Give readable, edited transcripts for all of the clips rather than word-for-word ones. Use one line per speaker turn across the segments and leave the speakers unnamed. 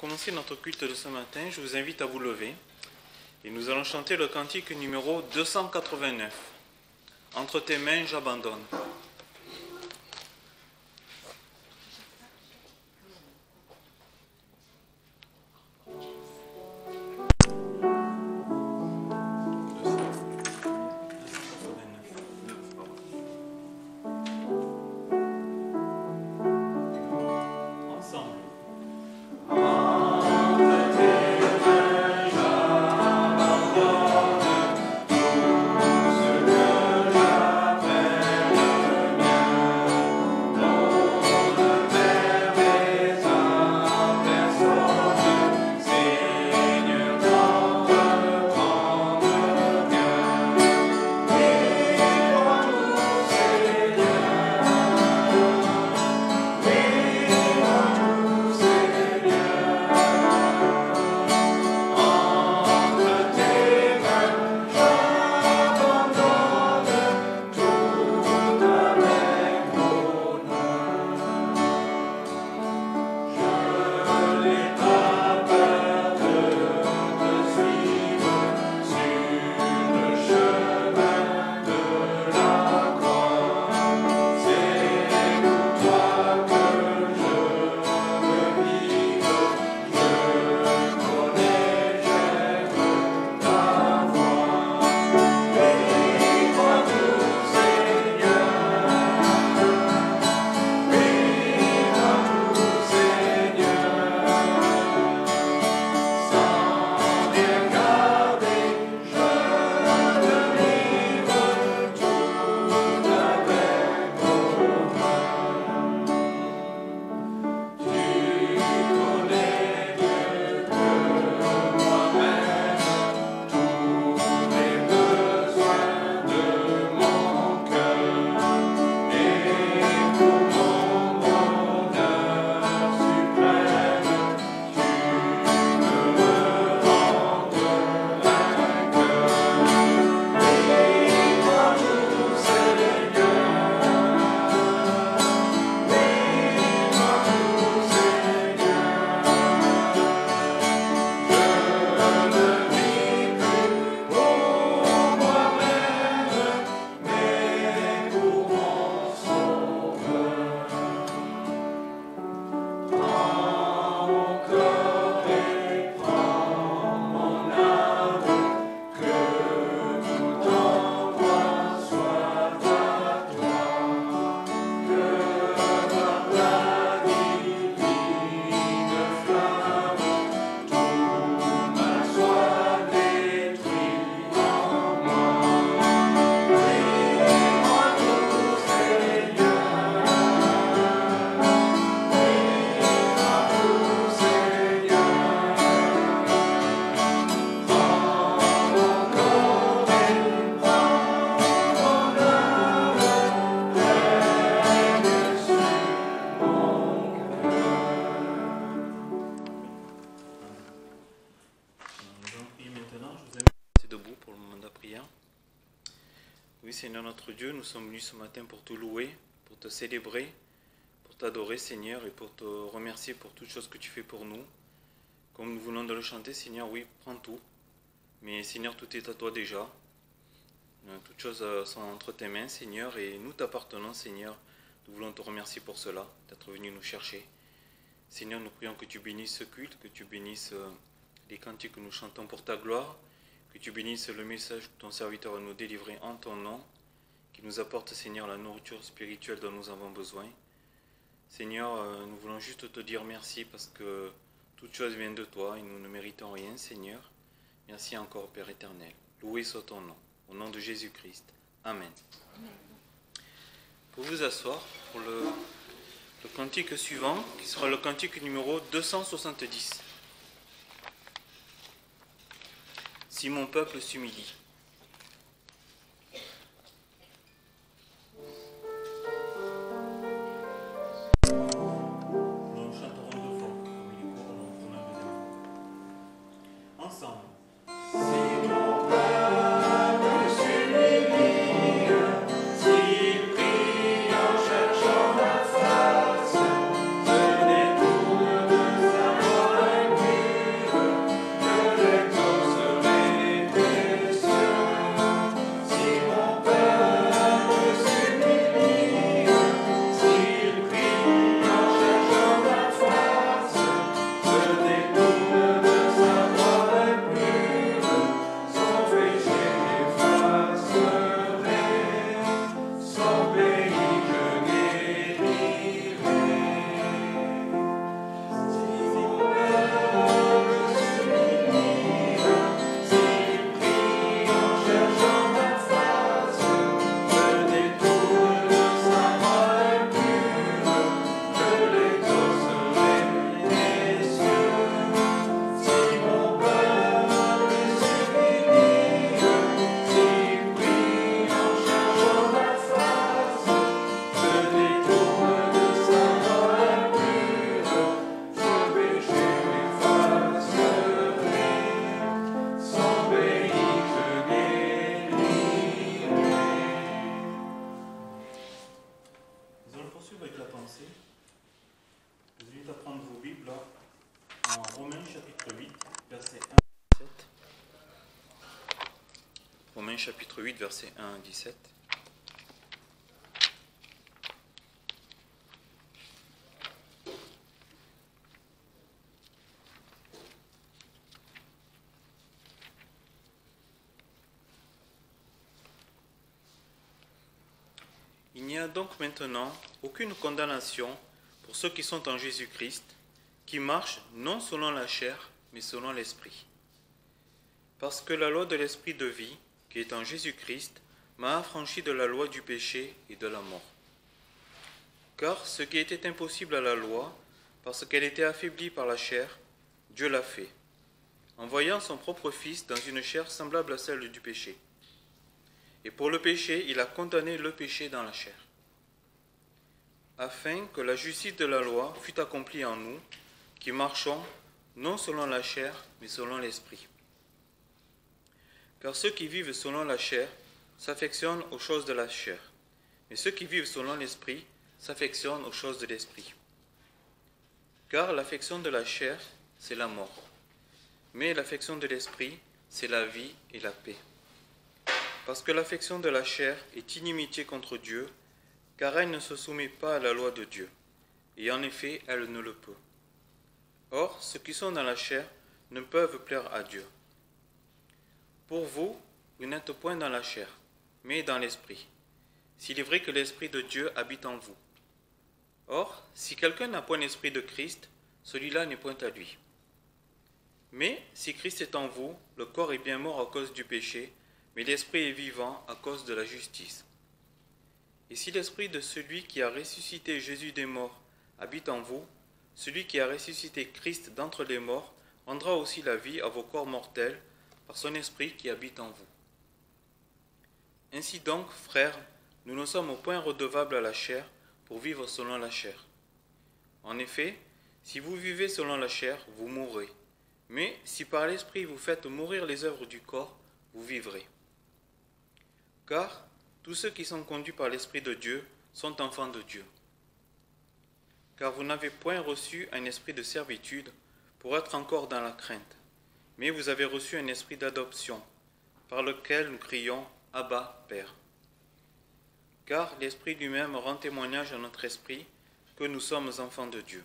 commencer notre culte de ce matin, je vous invite à vous lever et nous allons chanter le cantique numéro 289. Entre tes mains, j'abandonne. Oui, Seigneur notre Dieu, nous sommes venus ce matin pour te louer, pour te célébrer, pour t'adorer, Seigneur, et pour te remercier pour toutes choses que tu fais pour nous. Comme nous voulons de le chanter, Seigneur, oui, prends tout. Mais Seigneur, tout est à toi déjà. Toutes choses sont entre tes mains, Seigneur, et nous t'appartenons, Seigneur. Nous voulons te remercier pour cela, d'être venu nous chercher. Seigneur, nous prions que tu bénisses ce culte, que tu bénisses les cantiques que nous chantons pour ta gloire, que tu bénisses le message que ton serviteur va nous délivrer en ton nom, qui nous apporte, Seigneur, la nourriture spirituelle dont nous avons besoin. Seigneur, nous voulons juste te dire merci parce que toutes choses viennent de toi et nous ne méritons rien, Seigneur. Merci encore, Père éternel. Loué soit ton nom, au nom de Jésus-Christ. Amen. Pour vous asseoir pour le cantique suivant, qui sera le cantique numéro 270. Si mon peuple s'humilie. Nous chanterons deux fois, comme il est court, on a la deuxième fois. Ensemble.
Cherchant la face, se détourne de sa voie.
chapitre 8, versets 1 à 17. Il n'y a donc maintenant aucune condamnation pour ceux qui sont en Jésus-Christ, qui marchent non selon la chair, mais selon l'Esprit. Parce que la loi de l'Esprit de vie, qui est en Jésus-Christ, m'a affranchi de la loi du péché et de la mort. Car ce qui était impossible à la loi, parce qu'elle était affaiblie par la chair, Dieu l'a fait, envoyant son propre Fils dans une chair semblable à celle du péché. Et pour le péché, il a condamné le péché dans la chair, afin que la justice de la loi fût accomplie en nous, qui marchons non selon la chair, mais selon l'Esprit. Car ceux qui vivent selon la chair s'affectionnent aux choses de la chair, mais ceux qui vivent selon l'Esprit s'affectionnent aux choses de l'Esprit. Car l'affection de la chair, c'est la mort, mais l'affection de l'Esprit, c'est la vie et la paix. Parce que l'affection de la chair est inimitié contre Dieu, car elle ne se soumet pas à la loi de Dieu, et en effet, elle ne le peut. Or, ceux qui sont dans la chair ne peuvent plaire à Dieu. Pour vous, vous n'êtes point dans la chair, mais dans l'Esprit, s'il est vrai que l'Esprit de Dieu habite en vous. Or, si quelqu'un n'a point l'Esprit de Christ, celui-là n'est point à lui. Mais si Christ est en vous, le corps est bien mort à cause du péché, mais l'Esprit est vivant à cause de la justice. Et si l'Esprit de celui qui a ressuscité Jésus des morts habite en vous, celui qui a ressuscité Christ d'entre les morts rendra aussi la vie à vos corps mortels par son Esprit qui habite en vous. Ainsi donc, frères, nous ne sommes au point redevables à la chair pour vivre selon la chair. En effet, si vous vivez selon la chair, vous mourrez. Mais si par l'Esprit vous faites mourir les œuvres du corps, vous vivrez. Car tous ceux qui sont conduits par l'Esprit de Dieu sont enfants de Dieu. Car vous n'avez point reçu un esprit de servitude pour être encore dans la crainte, mais vous avez reçu un esprit d'adoption, par lequel nous crions « Abba, Père ». Car l'Esprit lui-même rend témoignage à notre esprit que nous sommes enfants de Dieu.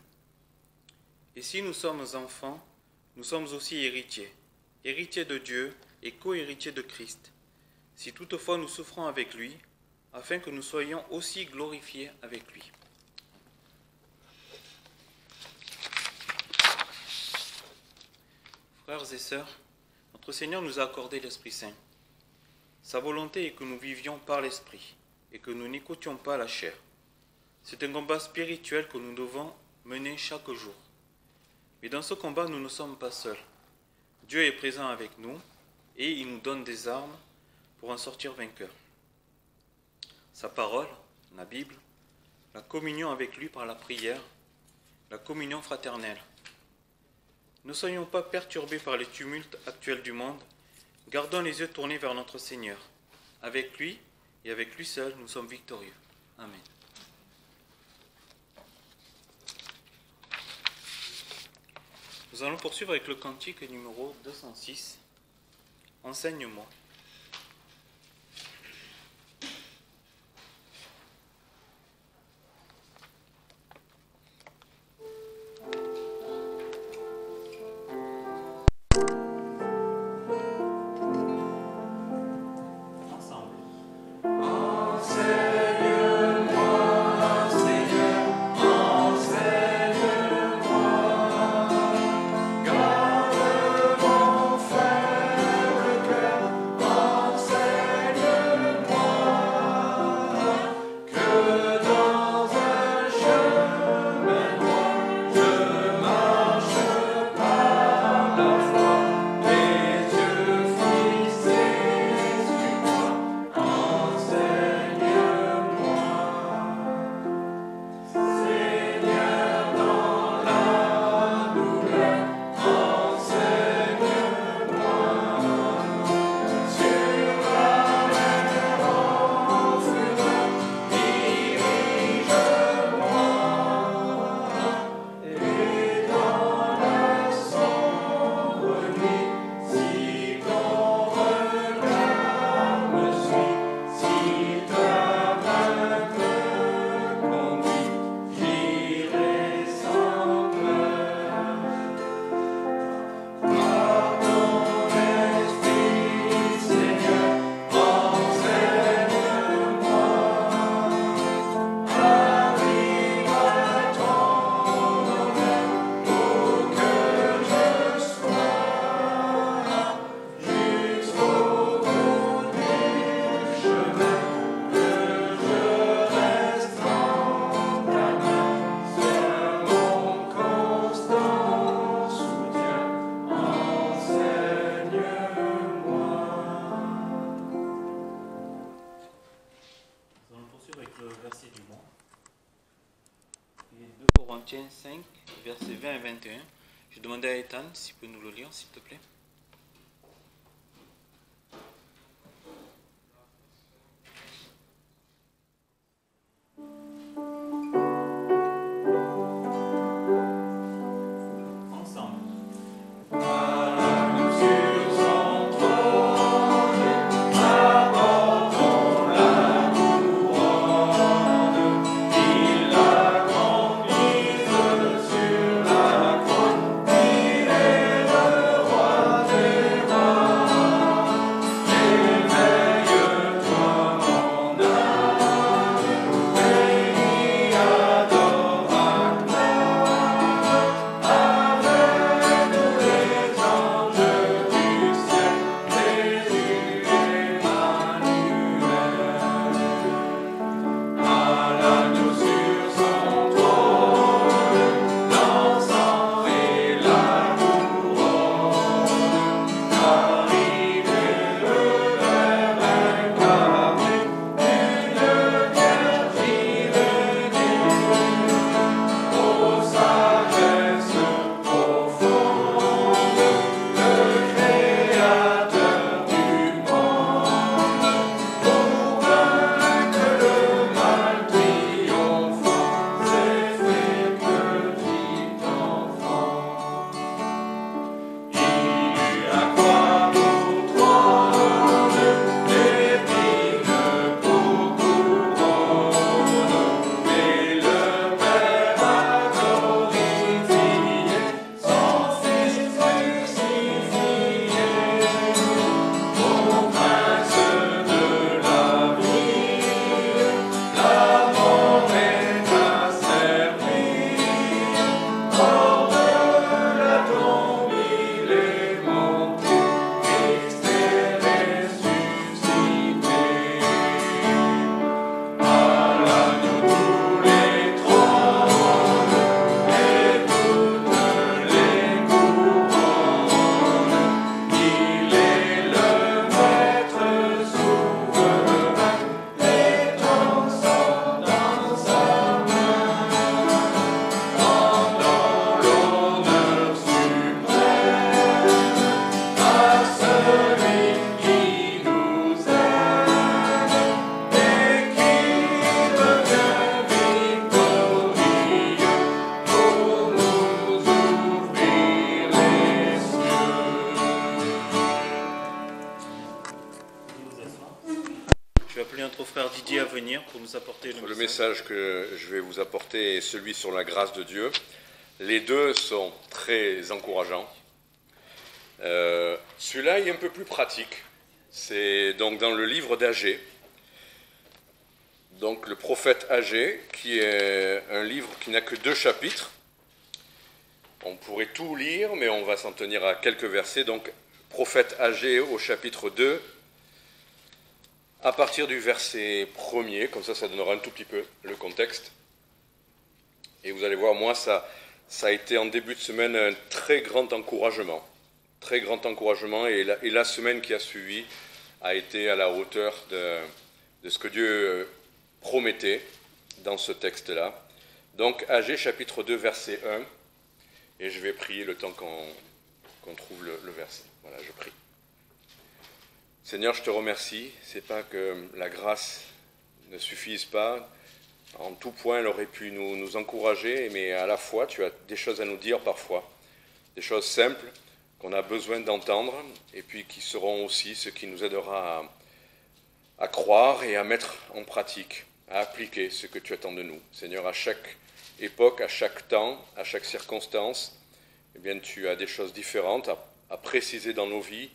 Et si nous sommes enfants, nous sommes aussi héritiers, héritiers de Dieu et co-héritiers de Christ, si toutefois nous souffrons avec lui, afin que nous soyons aussi glorifiés avec lui. Frères et sœurs, notre Seigneur nous a accordé l'Esprit Saint. Sa volonté est que nous vivions par l'Esprit et que nous n'écoutions pas la chair. C'est un combat spirituel que nous devons mener chaque jour. Mais dans ce combat, nous ne sommes pas seuls. Dieu est présent avec nous et il nous donne des armes pour en sortir vainqueurs. Sa parole, la Bible, la communion avec lui par la prière, la communion fraternelle. Ne soyons pas perturbés par les tumultes actuels du monde, gardons les yeux tournés vers notre Seigneur. Avec lui et avec lui seul, nous sommes victorieux. Amen. Nous allons poursuivre avec le cantique numéro 206. Enseigne-moi.
Garde mon frère,
Corinthiens 5, versets 20 et 21. Je demandais à Ethan s'il peut nous le lire, s'il te plaît. Didier à venir pour nous apporter
le message que je vais vous apporter est celui sur la grâce de Dieu. Les deux sont très encourageants. Celui-là est un peu plus pratique. C'est donc dans le livre d'Agée, donc le prophète Agée, qui est un livre qui n'a que 2 chapitres. On pourrait tout lire, mais on va s'en tenir à quelques versets. Donc, prophète Agée au chapitre 2, à partir du verset 1er, comme ça donnera un tout petit peu le contexte. Et vous allez voir, moi, ça a été en début de semaine un très grand encouragement. Très grand encouragement, et la semaine qui a suivi a été à la hauteur de ce que Dieu promettait dans ce texte-là. Donc, Agée chapitre 2, verset 1, et je vais prier le temps qu'on trouve le verset. Voilà, je prie. Seigneur, je te remercie. C'est pas que la grâce ne suffise pas. En tout point, elle aurait pu nous encourager, mais à la fois, tu as des choses à nous dire parfois, des choses simples qu'on a besoin d'entendre, et puis qui seront aussi ce qui nous aidera à croire et à mettre en pratique, à appliquer ce que tu attends de nous. Seigneur, à chaque époque, à chaque temps, à chaque circonstance, eh bien, tu as des choses différentes à préciser dans nos vies,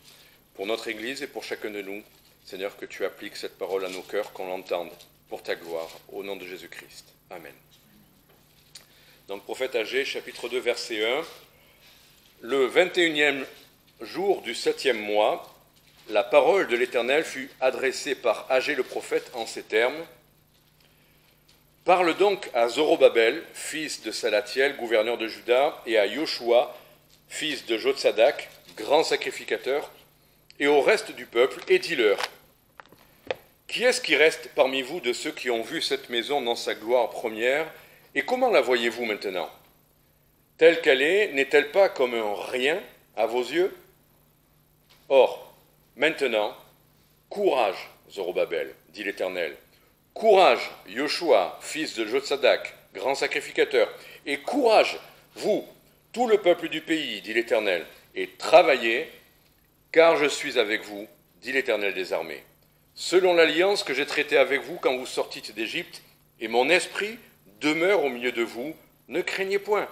pour notre Église et pour chacun de nous. Seigneur, que tu appliques cette parole à nos cœurs, qu'on l'entende pour ta gloire, au nom de Jésus-Christ. Amen. Donc, prophète Agée, chapitre 2, verset 1. Le 21e jour du 7e mois, la parole de l'Éternel fut adressée par Agée le prophète en ces termes. « Parle donc à Zorobabel, fils de Salatiel, gouverneur de Juda, et à Yoshua, fils de Jotsadak, grand sacrificateur, et au reste du peuple, et dis-leur, qui est-ce qui reste parmi vous de ceux qui ont vu cette maison dans sa gloire première, et comment la voyez-vous maintenant ? telle qu'elle est, n'est-elle pas comme un rien à vos yeux? Or, maintenant, courage, Zorobabel, dit l'Éternel. Courage, Yoshua, fils de Jotsadak, grand sacrificateur. Et courage, vous, tout le peuple du pays, dit l'Éternel, et travaillez, car je suis avec vous, dit l'Éternel des armées. Selon l'alliance que j'ai traitée avec vous quand vous sortîtes d'Égypte, et mon esprit demeure au milieu de vous, ne craignez point.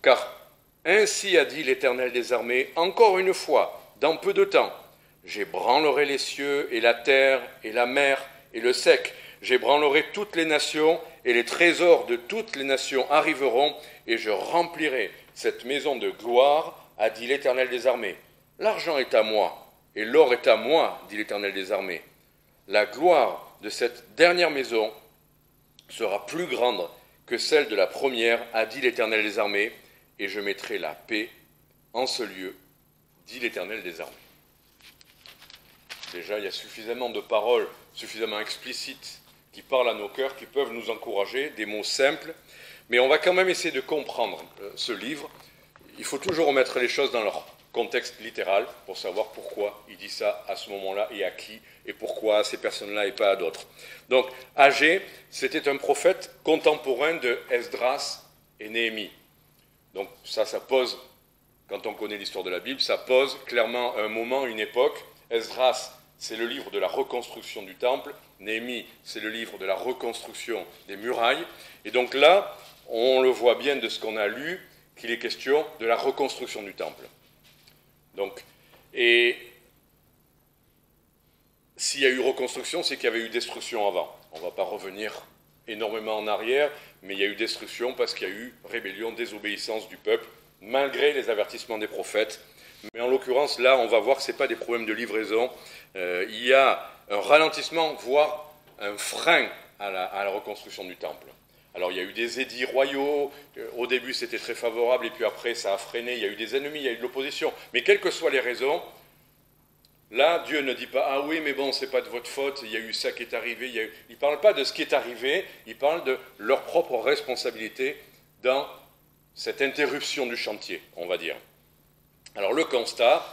Car ainsi a dit l'Éternel des armées, encore une fois, dans peu de temps, j'ébranlerai les cieux et la terre et la mer et le sec, j'ébranlerai toutes les nations, et les trésors de toutes les nations arriveront, et je remplirai cette maison de gloire, a dit l'Éternel des armées. L'argent est à moi, et l'or est à moi, dit l'Éternel des armées. La gloire de cette dernière maison sera plus grande que celle de la première, a dit l'Éternel des armées, et je mettrai la paix en ce lieu, dit l'Éternel des armées. Déjà, il y a suffisamment de paroles, suffisamment explicites, qui parlent à nos cœurs, qui peuvent nous encourager, des mots simples, mais on va quand même essayer de comprendre ce livre. Il faut toujours remettre les choses dans leur contexte littéral pour savoir pourquoi il dit ça à ce moment-là et à qui, et pourquoi à ces personnes-là et pas à d'autres. Donc, Agé, c'était un prophète contemporain de Esdras et Néhémie. Donc ça pose, quand on connaît l'histoire de la Bible, ça pose clairement un moment, une époque. Esdras, c'est le livre de la reconstruction du temple. Néhémie, c'est le livre de la reconstruction des murailles. Et donc là, on le voit bien de ce qu'on a lu, qu'il est question de la reconstruction du temple. Donc, et s'il y a eu reconstruction, c'est qu'il y avait eu destruction avant. On ne va pas revenir énormément en arrière, mais il y a eu destruction parce qu'il y a eu rébellion, désobéissance du peuple, malgré les avertissements des prophètes. Mais en l'occurrence, là, on va voir que ce n'est pas des problèmes de livraison. Il y a un ralentissement, voire un frein à la reconstruction du temple. Alors, il y a eu des édits royaux. Au début, c'était très favorable, et puis après, ça a freiné. Il y a eu des ennemis, il y a eu de l'opposition. Mais quelles que soient les raisons, là, Dieu ne dit pas « Ah oui, mais bon, c'est pas de votre faute, il y a eu ça qui est arrivé. » Il ne parle pas de ce qui est arrivé, il parle de leur propre responsabilité dans cette interruption du chantier, on va dire. Alors le constat,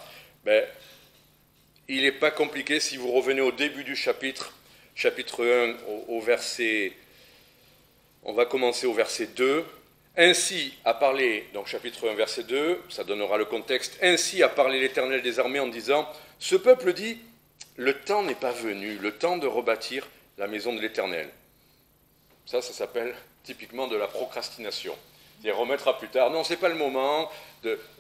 il n'est pas compliqué si vous revenez au début du chapitre 1, au verset... On va commencer au verset 2. Ainsi a parlé, donc chapitre 1, verset 2, ça donnera le contexte. Ainsi a parlé l'Éternel des armées en disant, ce peuple dit, le temps n'est pas venu, le temps de rebâtir la maison de l'Éternel. Ça s'appelle typiquement de la procrastination. C'est-à-dire remettre à plus tard. Non, ce n'est pas le moment.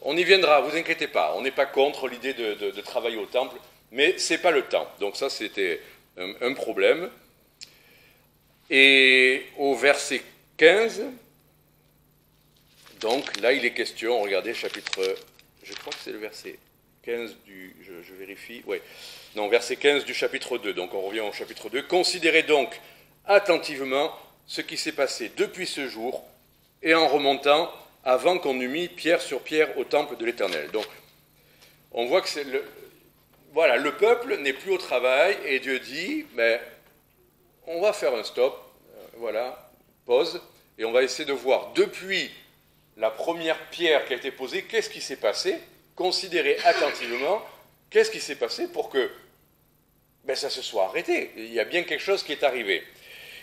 On y viendra, vous inquiétez pas. On n'est pas contre l'idée de travailler au temple, mais ce n'est pas le temps. Donc ça, c'était un problème. Et au verset 15, donc là, il est question, regardez, chapitre, je crois que c'est le verset 15 du, je vérifie, ouais, non, verset 15 du chapitre 2, donc on revient au chapitre 2. Considérez donc attentivement ce qui s'est passé depuis ce jour et en remontant avant qu'on eût mis pierre sur pierre au temple de l'Éternel. Donc, on voit que c'est le peuple n'est plus au travail et Dieu dit, on va faire un stop, pause, et on va essayer de voir depuis la première pierre qui a été posée, qu'est-ce qui s'est passé, considérez attentivement qu'est-ce qui s'est passé pour que ça se soit arrêté. Il y a bien quelque chose qui est arrivé.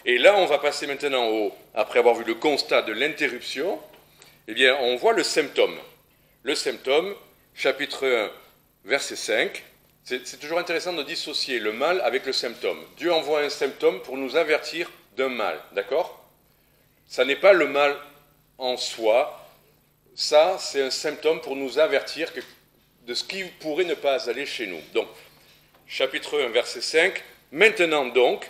Et là, on va passer maintenant après avoir vu le constat de l'interruption, eh bien, on voit le symptôme. Le symptôme, chapitre 1, verset 5, c'est toujours intéressant de dissocier le mal avec le symptôme. Dieu envoie un symptôme pour nous avertir d'un mal, d'accord? Ça n'est pas le mal en soi, ça, c'est un symptôme pour nous avertir de ce qui pourrait ne pas aller chez nous. Donc, chapitre 1, verset 5, maintenant donc,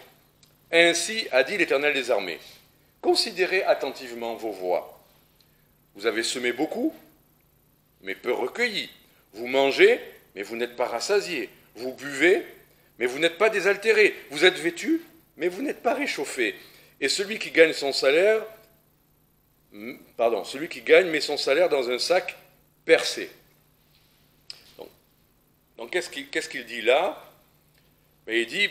ainsi a dit l'Éternel des armées, considérez attentivement vos voies. Vous avez semé beaucoup, mais peu recueilli. Vous mangez, mais vous n'êtes pas rassasiés. Vous buvez, mais vous n'êtes pas désaltérés. Vous êtes vêtus, mais vous n'êtes pas réchauffés. Et celui qui gagne son salaire, celui qui gagne met son salaire dans un sac percé. Donc qu'est-ce qu'il dit là? Il dit,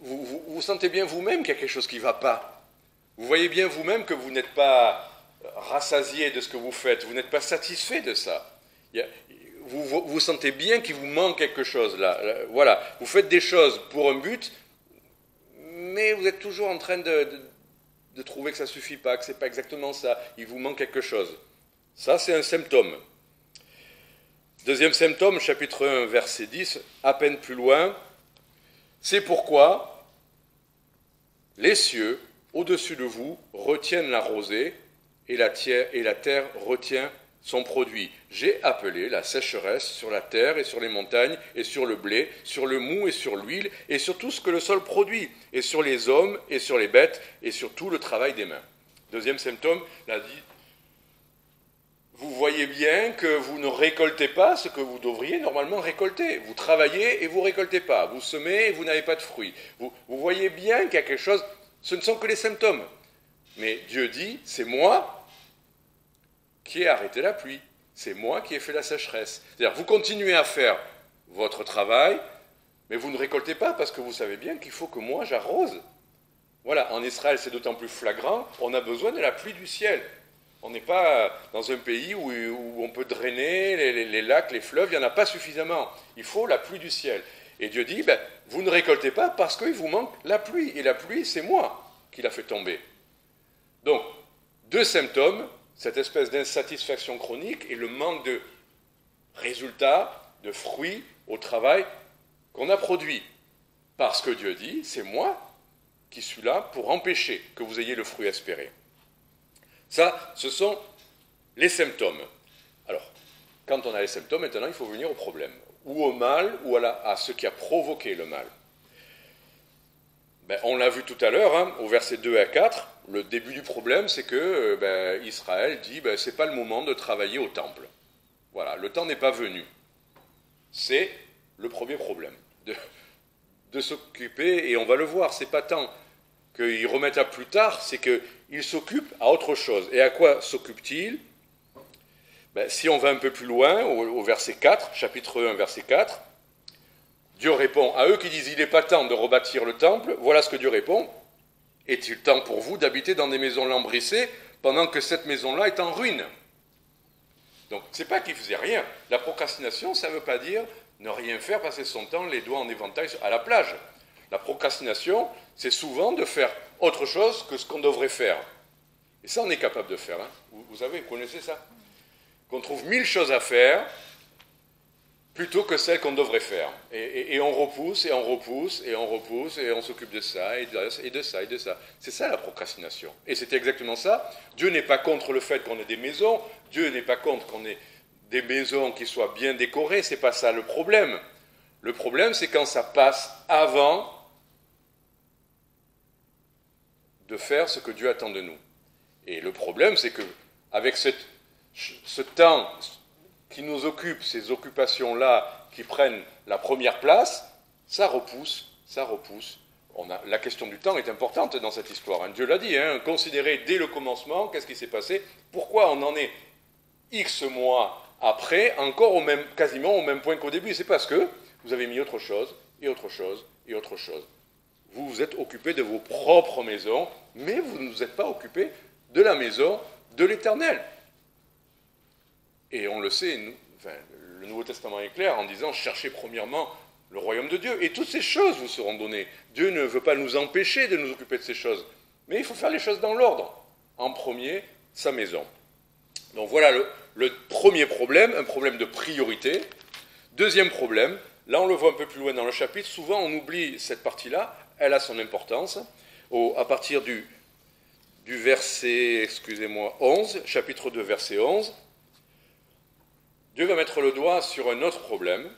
vous sentez bien vous-même qu'il y a quelque chose qui ne va pas. Vous voyez bien vous-même que vous n'êtes pas rassasié de ce que vous faites, vous n'êtes pas satisfait de ça. Vous sentez bien qu'il vous manque quelque chose là. Voilà, vous faites des choses pour un but, mais vous êtes toujours en train de trouver que ça ne suffit pas, que ce n'est pas exactement ça, il vous manque quelque chose. Ça, c'est un symptôme. Deuxième symptôme, chapitre 1, verset 10, à peine plus loin, c'est pourquoi les cieux, au-dessus de vous, retiennent la rosée et la terre retient son produit. J'ai appelé la sécheresse sur la terre et sur les montagnes et sur le blé, sur le mou et sur l'huile et sur tout ce que le sol produit, et sur les hommes et sur les bêtes et sur tout le travail des mains. Deuxième symptôme, là dit, vous voyez bien que vous ne récoltez pas ce que vous devriez normalement récolter. Vous travaillez et vous ne récoltez pas. Vous semez et vous n'avez pas de fruits. Vous voyez bien qu'il y a quelque chose, ce ne sont que les symptômes. Mais Dieu dit, c'est moi qui ai arrêté la pluie. C'est moi qui ai fait la sécheresse. C'est-à-dire, vous continuez à faire votre travail, mais vous ne récoltez pas parce que vous savez bien qu'il faut que moi j'arrose. Voilà, en Israël c'est d'autant plus flagrant, on a besoin de la pluie du ciel. On n'est pas dans un pays où on peut drainer les lacs, les fleuves, il n'y en a pas suffisamment. Il faut la pluie du ciel. Et Dieu dit, vous ne récoltez pas parce qu'il vous manque la pluie. Et la pluie, c'est moi qui la fait tomber. Donc, deux symptômes, cette espèce d'insatisfaction chronique et le manque de résultats, de fruits au travail qu'on a produit. Parce que Dieu dit, c'est moi qui suis là pour empêcher que vous ayez le fruit espéré. Ça, ce sont les symptômes. Alors, quand on a les symptômes, maintenant, il faut venir au problème. Ou au mal, ou à ce qui a provoqué le mal. On l'a vu tout à l'heure, au verset 2 à 4, le début du problème, c'est que Israël dit, c'est pas le moment de travailler au temple. Voilà, le temps n'est pas venu. C'est le premier problème, de s'occuper, et on va le voir, c'est pas tant qu'ils remettent à plus tard, c'est qu'ils s'occupent à autre chose. Et à quoi s'occupent-ils ? Si on va un peu plus loin, au verset 4, chapitre 1, verset 4, Dieu répond à eux qui disent « Il n'est pas temps de rebâtir le temple ». Voilà ce que Dieu répond. « Est-il temps pour vous d'habiter dans des maisons lambrissées pendant que cette maison-là est en ruine ?» Donc, ce n'est pas qu'il ne faisait rien. La procrastination, ça ne veut pas dire ne rien faire, passer son temps les doigts en éventail à la plage. La procrastination, c'est souvent de faire autre chose que ce qu'on devrait faire. Et ça, on est capable de faire. Hein. Vous savez, vous connaissez ça ? Qu'on trouve 1000 choses à faire plutôt que celles qu'on devrait faire. Et on repousse, et on repousse, et on repousse, et on s'occupe de ça, et de ça, et de ça. C'est ça la procrastination. Et c'est exactement ça. Dieu n'est pas contre le fait qu'on ait des maisons. Dieu n'est pas contre qu'on ait des maisons qui soient bien décorées. C'est pas ça le problème. Le problème, c'est quand ça passe avant de faire ce que Dieu attend de nous. Et le problème, c'est qu'avec ce temps qui nous occupe, ces occupations-là qui prennent la première place, ça repousse. La question du temps est importante dans cette histoire. Hein. Dieu l'a dit, considérez dès le commencement, qu'est-ce qui s'est passé, pourquoi on en est X mois après, encore quasiment au même point qu'au début. C'est parce que vous avez mis autre chose, et autre chose, et autre chose. Vous vous êtes occupé de vos propres maisons, mais vous ne vous êtes pas occupé de la maison de l'Éternel. Et on le sait, le Nouveau Testament est clair en disant « Cherchez premièrement le royaume de Dieu, et toutes ces choses vous seront données. » Dieu ne veut pas nous empêcher de nous occuper de ces choses, mais il faut faire les choses dans l'ordre. En premier, sa maison. Donc voilà le premier problème, un problème de priorité. Deuxième problème, là on le voit un peu plus loin dans le chapitre, souvent on oublie cette partie-là, elle a son importance. À partir du verset, 11, chapitre 2, verset 11, Dieu va mettre le doigt sur un autre problème.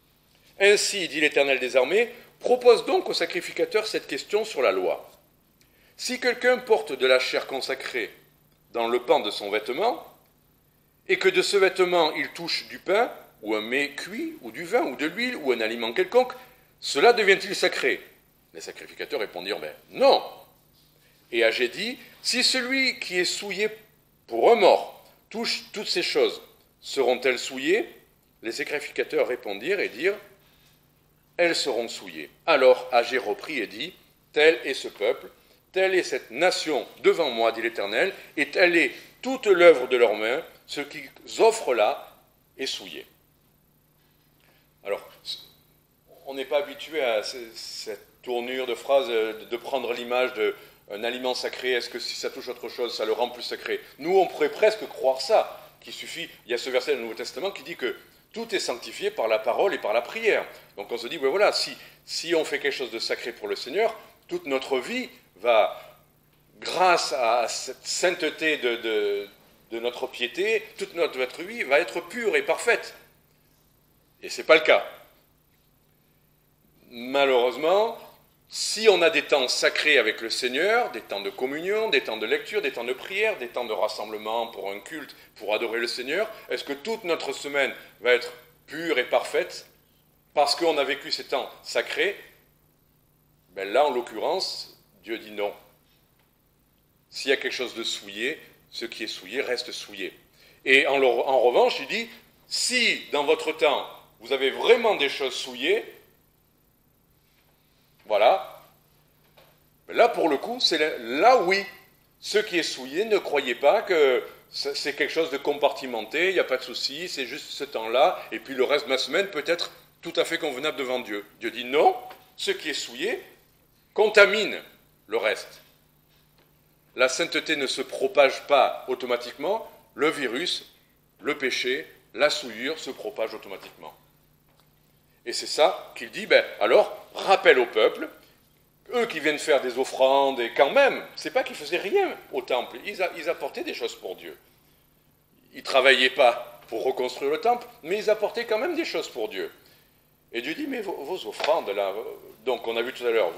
« Ainsi, dit l'Éternel des armées, propose donc au sacrificateur cette question sur la loi. Si quelqu'un porte de la chair consacrée dans le pan de son vêtement, et que de ce vêtement il touche du pain, ou un mets cuit, ou du vin, ou de l'huile, ou un aliment quelconque, cela devient-il sacré ?» Les sacrificateurs répondirent « Non !» Et Agé dit « Si celui qui est souillé pour un mort touche toutes ces choses, seront-elles souillées ?» Les sacrificateurs répondirent et dirent « Elles seront souillées. » Alors Agé reprit et dit « Tel est ce peuple, telle est cette nation devant moi, dit l'Éternel, et telle est toute l'œuvre de leurs mains, ce qu'ils offrent là, est souillé. Alors, on n'est pas habitué à cette tournure de phrase de prendre l'image d'un aliment sacré. Est-ce que si ça touche autre chose, ça le rend plus sacré? Nous, on pourrait presque croire ça, qu'il suffit. Il y a ce verset dans le Nouveau Testament qui dit que tout est sanctifié par la parole et par la prière. Donc on se dit, ben voilà, si on fait quelque chose de sacré pour le Seigneur, toute notre vie va, grâce à cette sainteté de notre piété, toute notre vie va être pure et parfaite. Et ce n'est pas le cas. Malheureusement, si on a des temps sacrés avec le Seigneur, des temps de communion, des temps de lecture, des temps de prière, des temps de rassemblement pour un culte, pour adorer le Seigneur, est-ce que toute notre semaine va être pure et parfaite parce qu'on a vécu ces temps sacrés? Ben là, en l'occurrence, Dieu dit non. S'il y a quelque chose de souillé, ce qui est souillé reste souillé. Et en revanche, il dit, si dans votre temps, vous avez vraiment des choses souillées, voilà. Mais là, pour le coup, c'est là, oui. Ce qui est souillé, ne croyez pas que c'est quelque chose de compartimenté, il n'y a pas de souci, c'est juste ce temps-là, et puis le reste de ma semaine peut être tout à fait convenable devant Dieu. Dieu dit non, ce qui est souillé contamine le reste. La sainteté ne se propage pas automatiquement, le virus, le péché, la souillure se propagent automatiquement. Et c'est ça qu'il dit, alors, rappelle au peuple, eux qui viennent faire des offrandes, et quand même, c'est pas qu'ils faisaient rien au temple, ils apportaient des choses pour Dieu. Ils ne travaillaient pas pour reconstruire le temple, mais ils apportaient quand même des choses pour Dieu. Et Dieu dit, mais vos offrandes, là, donc on a vu tout à l'heure,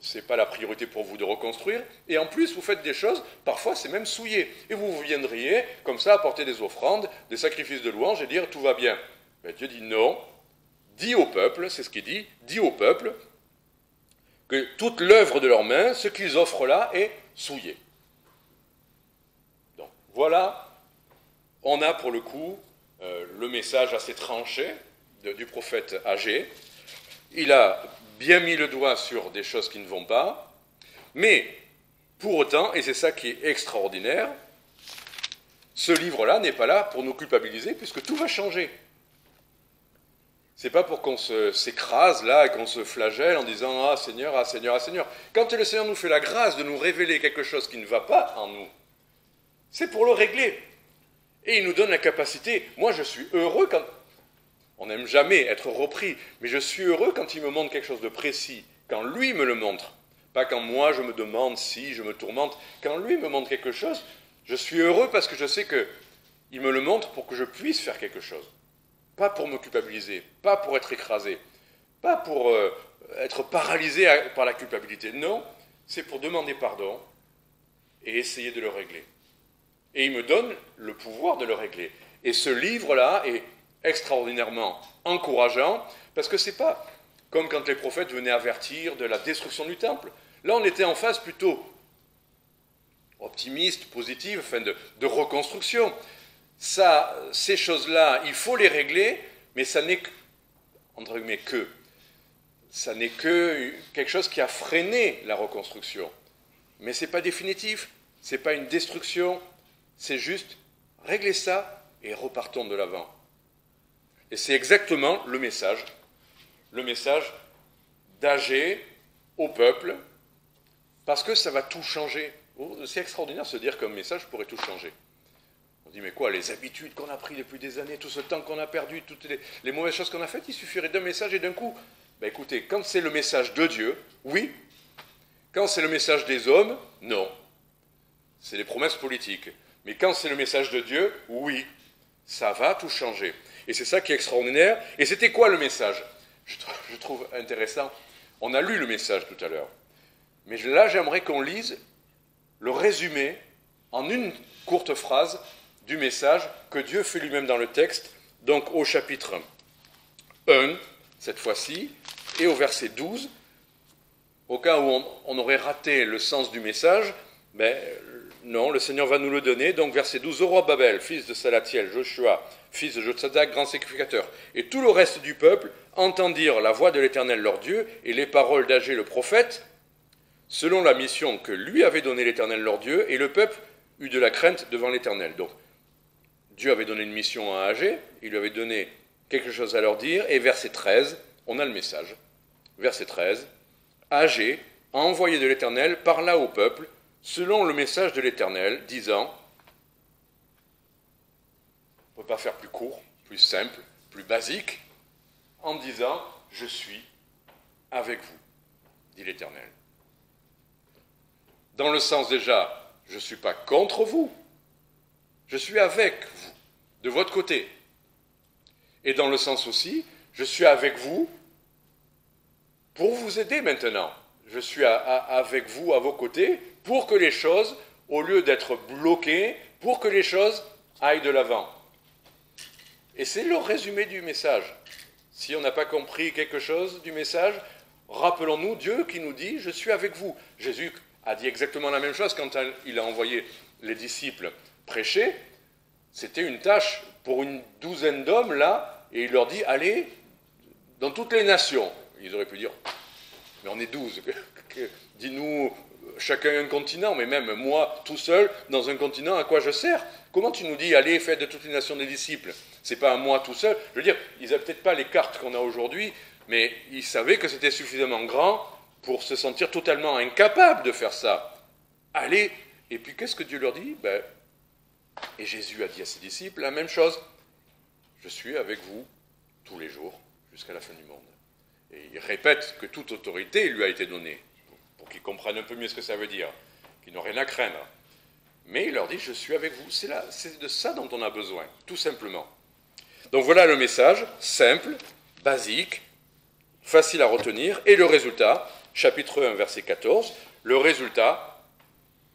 c'est pas la priorité pour vous de reconstruire, et en plus vous faites des choses, parfois c'est même souillé, et vous viendriez comme ça apporter des offrandes, des sacrifices de louange et dire tout va bien. Mais Dieu dit non, dis au peuple, c'est ce qu'il dit, dis au peuple que toute l'œuvre de leurs mains, ce qu'ils offrent là, est souillé. Donc voilà, on a pour le coup le message assez tranché du prophète Agé. Il a bien mis le doigt sur des choses qui ne vont pas, mais pour autant, et c'est ça qui est extraordinaire, ce livre-là n'est pas là pour nous culpabiliser, puisque tout va changer. C'est pas pour qu'on s'écrase là et qu'on se flagelle en disant « Ah Seigneur, ah Seigneur, ah Seigneur ». Quand le Seigneur nous fait la grâce de nous révéler quelque chose qui ne va pas en nous, c'est pour le régler. Et il nous donne la capacité. Moi, je suis heureux quand... On n'aime jamais être repris, mais je suis heureux quand il me montre quelque chose de précis, quand lui me le montre. Pas quand moi je me demande si, je me tourmente. Quand lui me montre quelque chose, je suis heureux parce que je sais qu'il me le montre pour que je puisse faire quelque chose. Pas pour me culpabiliser, pas pour être écrasé, pas pour être paralysé par la culpabilité. Non, c'est pour demander pardon et essayer de le régler. Et il me donne le pouvoir de le régler. Et ce livre-là est extraordinairement encourageant, parce que c'est pas comme quand les prophètes venaient avertir de la destruction du temple. Là, on était en phase plutôt optimiste, positive, enfin de reconstruction. Ça, ces choses-là, il faut les régler, mais ça n'est entre guillemets ça n'est que quelque chose qui a freiné la reconstruction. Mais c'est pas définitif, c'est pas une destruction, c'est juste régler ça et repartons de l'avant. Et c'est exactement le message d'Agé au peuple, parce que ça va tout changer. C'est extraordinaire de se dire qu'un message pourrait tout changer. On dit, mais quoi, les habitudes qu'on a prises depuis des années, tout ce temps qu'on a perdu, toutes les mauvaises choses qu'on a faites, il suffirait d'un message et d'un coup. Écoutez, quand c'est le message de Dieu, oui. Quand c'est le message des hommes, non. C'est des promesses politiques. Mais quand c'est le message de Dieu, oui. Ça va tout changer. Et c'est ça qui est extraordinaire. Et c'était quoi le message ? Je trouve intéressant. On a lu le message tout à l'heure. Mais là, j'aimerais qu'on lise le résumé en une courte phrase du message que Dieu fait lui-même dans le texte, donc au chapitre 1, cette fois-ci, et au verset 12. Au cas où on aurait raté le sens du message, non, le Seigneur va nous le donner. Donc verset 12, Zorobabel, fils de Salatiel, Joshua, fils de Jotsadak, grand sacrificateur, et tout le reste du peuple entendirent la voix de l'Éternel leur Dieu et les paroles d'Agé le prophète, selon la mission que lui avait donnée l'Éternel leur Dieu, et le peuple eu de la crainte devant l'Éternel. Donc, Dieu avait donné une mission à Agé, il lui avait donné quelque chose à leur dire, et verset 13, on a le message. Verset 13, Agé, envoyé de l'Éternel, parla au peuple, selon le message de l'Éternel, disant, on ne peut pas faire plus court, plus simple, plus basique, en disant, je suis avec vous, dit l'Éternel. Dans le sens déjà, je ne suis pas contre vous, je suis avec vous, de votre côté. Et dans le sens aussi, je suis avec vous pour vous aider maintenant. Je suis avec vous, à vos côtés, pour que les choses, au lieu d'être bloquées, pour que les choses aillent de l'avant. Et c'est le résumé du message. Si on n'a pas compris quelque chose du message, rappelons-nous Dieu qui nous dit « Je suis avec vous ». Jésus a dit exactement la même chose quand il a envoyé les disciples prêcher. C'était une tâche pour une douzaine d'hommes là, et il leur dit « Allez dans toutes les nations ». Ils auraient pu dire « Mais on est 12, dis-nous chacun un continent, mais même moi tout seul dans un continent, à quoi je sers ? Comment tu nous dis « Allez, faites de toutes les nations des disciples ». C'est pas un moi tout seul. Je veux dire, ils n'avaient peut-être pas les cartes qu'on a aujourd'hui, mais ils savaient que c'était suffisamment grand pour se sentir totalement incapable de faire ça. Allez, et puis qu'est-ce que Dieu leur dit ? Et Jésus a dit à ses disciples la même chose. Je suis avec vous tous les jours jusqu'à la fin du monde. Et il répète que toute autorité lui a été donnée, pour qu'ils comprennent un peu mieux ce que ça veut dire, qu'ils n'ont rien à craindre. Mais il leur dit, je suis avec vous. C'est de ça dont on a besoin, tout simplement. Donc voilà le message, simple, basique, facile à retenir. Et le résultat, chapitre 1, verset 14, le résultat,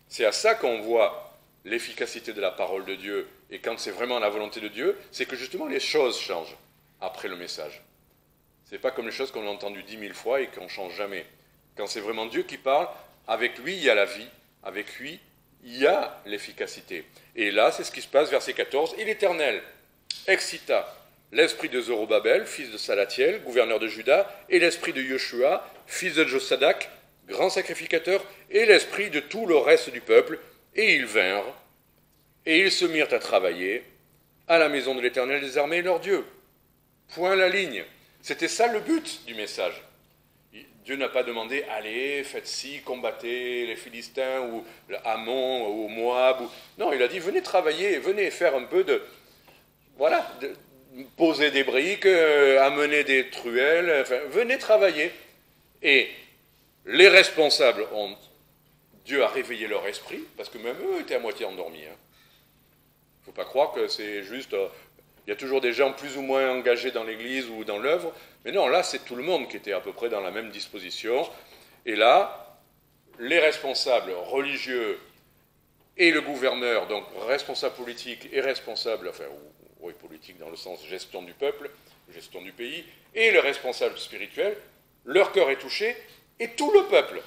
c'est à ça qu'on voit l'efficacité de la parole de Dieu. Et quand c'est vraiment la volonté de Dieu, c'est que justement les choses changent après le message. Ce n'est pas comme les choses qu'on a entendues 10 000 fois et qu'on ne change jamais. Quand c'est vraiment Dieu qui parle, avec lui, il y a la vie. Avec lui, il y a l'efficacité. Et là, c'est ce qui se passe, verset 14. Et l'Éternel excita l'esprit de Zorobabel, fils de Salatiel, gouverneur de Juda, et l'esprit de Yoshua, fils de Josadak, grand sacrificateur, et l'esprit de tout le reste du peuple, et ils vinrent, et ils se mirent à travailler à la maison de l'Éternel des armées, leur Dieu. Point la ligne. C'était ça le but du message. Dieu n'a pas demandé, allez, faites ci, combattez les Philistins, ou Ammon, ou Moab. Non, il a dit, venez travailler, venez faire un peu de... Voilà, poser des briques, amener des truelles, enfin, venez travailler. Et les responsables Dieu a réveillé leur esprit, parce que même eux étaient à moitié endormis. Il ne faut pas croire que c'est juste... il y a toujours des gens plus ou moins engagés dans l'Église ou dans l'œuvre, mais non, là, c'est tout le monde qui était à peu près dans la même disposition. Et là, les responsables religieux et le gouverneur, donc responsable politique et responsable, enfin, oui, politique dans le sens gestion du peuple, gestion du pays, et le responsable spirituel, leur cœur est touché, et tout le peuple.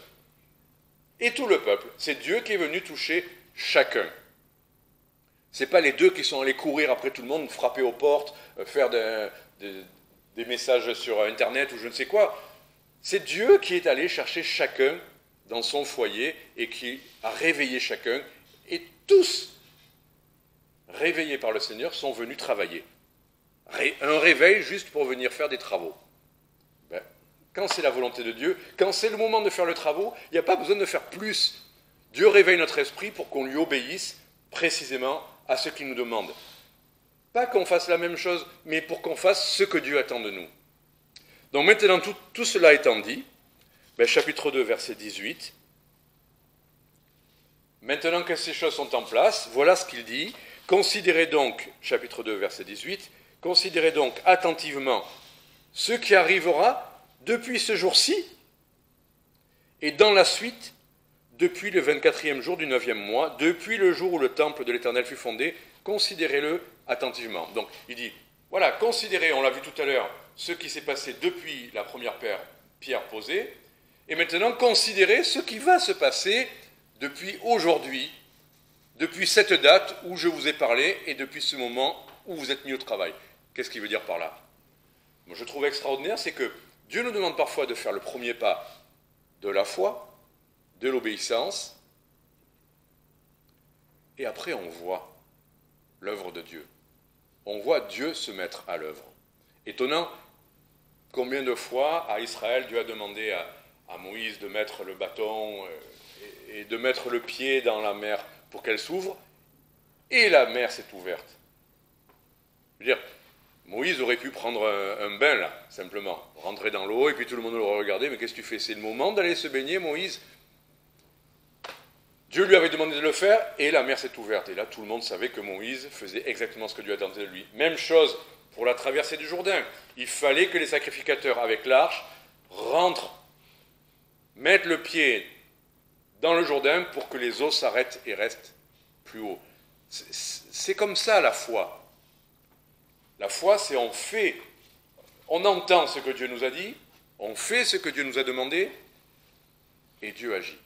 Et tout le peuple. C'est Dieu qui est venu toucher chacun. Ce n'est pas les deux qui sont allés courir après tout le monde, frapper aux portes, faire des messages sur Internet ou je ne sais quoi. C'est Dieu qui est allé chercher chacun dans son foyer et qui a réveillé chacun. Et tous, réveillés par le Seigneur, sont venus travailler. Un réveil juste pour venir faire des travaux. Quand c'est la volonté de Dieu, quand c'est le moment de faire le travaux, il n'y a pas besoin de faire plus. Dieu réveille notre esprit pour qu'on lui obéisse précisément à ce qu'il nous demande. Pas qu'on fasse la même chose, mais pour qu'on fasse ce que Dieu attend de nous. Donc maintenant, tout cela étant dit, chapitre 2, verset 18, maintenant que ces choses sont en place, voilà ce qu'il dit. Considérez donc, chapitre 2, verset 18, considérez donc attentivement ce qui arrivera depuis ce jour-ci et dans la suite, depuis le 24e jour du 9e mois, depuis le jour où le temple de l'Éternel fut fondé, considérez-le attentivement. Donc il dit, voilà, considérez, on l'a vu tout à l'heure, ce qui s'est passé depuis la première pierre posée, et maintenant considérez ce qui va se passer depuis aujourd'hui, depuis cette date où je vous ai parlé, et depuis ce moment où vous êtes mis au travail. Qu'est-ce qu'il veut dire par là ? Moi, je trouve extraordinaire, c'est que Dieu nous demande parfois de faire le premier pas de la foi, de l'obéissance, Et après, on voit l'œuvre de Dieu. On voit Dieu se mettre à l'œuvre. Étonnant, combien de fois à Israël, Dieu a demandé à Moïse de mettre le bâton et de mettre le pied dans la mer pour qu'elle s'ouvre, et la mer s'est ouverte. Je veux dire, Moïse aurait pu prendre un bain là, simplement, rentrer dans l'eau, et puis tout le monde l'aurait regardé, mais qu'est-ce que tu fais? C'est le moment d'aller se baigner, Moïse? Dieu lui avait demandé de le faire, et la mer s'est ouverte. Et là, tout le monde savait que Moïse faisait exactement ce que Dieu attendait de lui. Même chose pour la traversée du Jourdain. Il fallait que les sacrificateurs avec l'arche rentrent, mettent le pied dans le Jourdain pour que les eaux s'arrêtent et restent plus haut. C'est comme ça la foi. La foi, c'est on fait, on entend ce que Dieu nous a dit, on fait ce que Dieu nous a demandé, et Dieu agit.